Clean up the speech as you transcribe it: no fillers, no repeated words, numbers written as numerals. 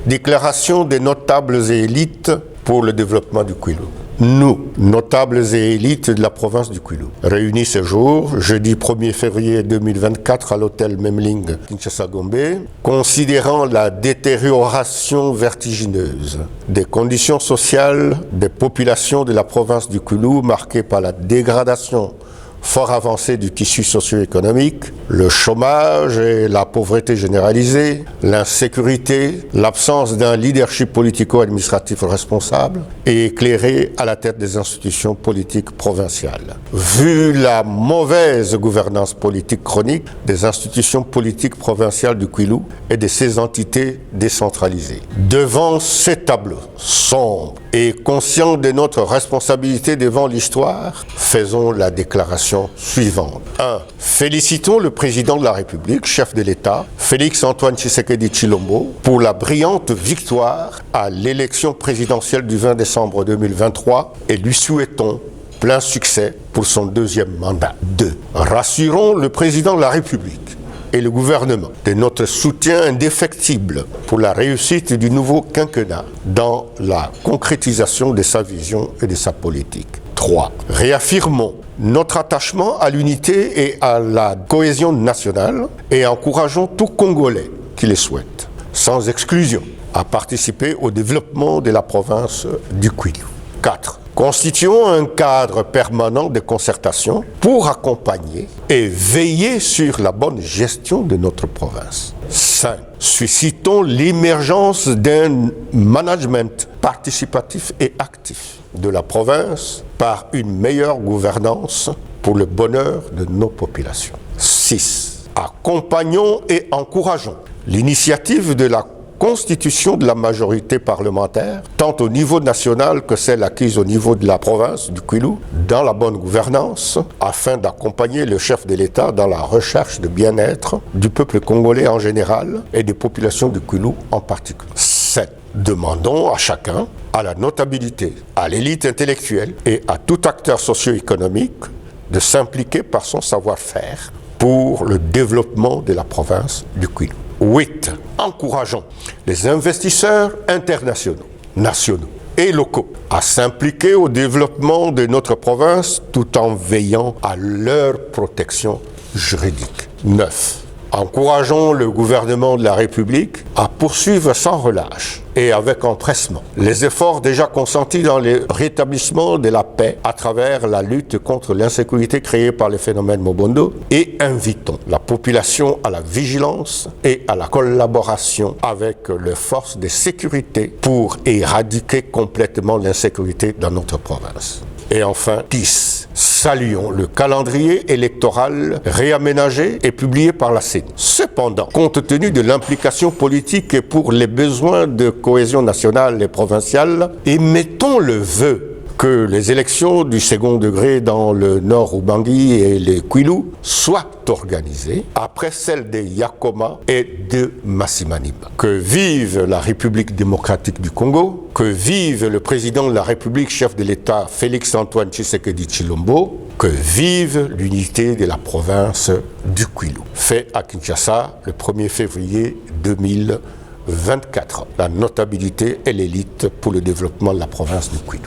Déclaration des notables et élites pour le développement du Kwilu. Nous, notables et élites de la province du Kwilu, réunis ce jour, jeudi 1er février 2024 à l'hôtel Memling Kinshasa-Gombe, considérant la détérioration vertigineuse des conditions sociales des populations de la province du Kwilu marquées par la dégradation fort avancé du tissu socio-économique, le chômage et la pauvreté généralisée, l'insécurité, l'absence d'un leadership politico-administratif responsable et éclairé à la tête des institutions politiques provinciales. Vu la mauvaise gouvernance politique chronique des institutions politiques provinciales du Kwilu et de ses entités décentralisées. Devant ces tableaux sombres et conscients de notre responsabilité devant l'histoire, faisons la déclaration suivante. 1. Félicitons le président de la République, chef de l'État, Félix-Antoine Tshisekedi Tshilombo, pour la brillante victoire à l'élection présidentielle du 20 décembre 2023 et lui souhaitons plein succès pour son deuxième mandat. 2. Rassurons le président de la République et le gouvernement de notre soutien indéfectible pour la réussite du nouveau quinquennat dans la concrétisation de sa vision et de sa politique. 3. Réaffirmons notre attachement à l'unité et à la cohésion nationale et encourageons tout Congolais qui le souhaite, sans exclusion, à participer au développement de la province du Kwilu. 4. Constituons un cadre permanent de concertation pour accompagner et veiller sur la bonne gestion de notre province. 5. Suscitons l'émergence d'un management participatif et actif de la province par une meilleure gouvernance pour le bonheur de nos populations. 6. Accompagnons et encourageons l'initiative de la constitution de la majorité parlementaire, tant au niveau national que celle acquise au niveau de la province du Kwilu, dans la bonne gouvernance, afin d'accompagner le chef de l'État dans la recherche de bien-être du peuple congolais en général et des populations du Kwilu en particulier. 7. Demandons à chacun, à la notabilité, à l'élite intellectuelle et à tout acteur socio-économique de s'impliquer par son savoir-faire pour le développement de la province du Kwilu. 8. Encourageons les investisseurs internationaux, nationaux et locaux à s'impliquer au développement de notre province tout en veillant à leur protection juridique. 9. Encourageons le gouvernement de la République à poursuivre sans relâche et avec empressement les efforts déjà consentis dans le rétablissement de la paix à travers la lutte contre l'insécurité créée par le phénomène Mobondo et invitons la population à la vigilance et à la collaboration avec les forces de sécurité pour éradiquer complètement l'insécurité dans notre province. Et enfin, 10. Saluons le calendrier électoral réaménagé et publié par la CENI. Cependant, compte tenu de l'implication politique et pour les besoins de cohésion nationale et provinciale, émettons le vœu que les élections du second degré dans le Nord Ubangi et le Kwilu soient organisées après celles de Yakoma et de Massimaniba. Que vive la République démocratique du Congo, que vive le président de la République, chef de l'État Félix-Antoine Tshisekedi Tshilombo, que vive l'unité de la province du Kwilu. Fait à Kinshasa le 1er février 2024. La notabilité et l'élite pour le développement de la province du Kwilu.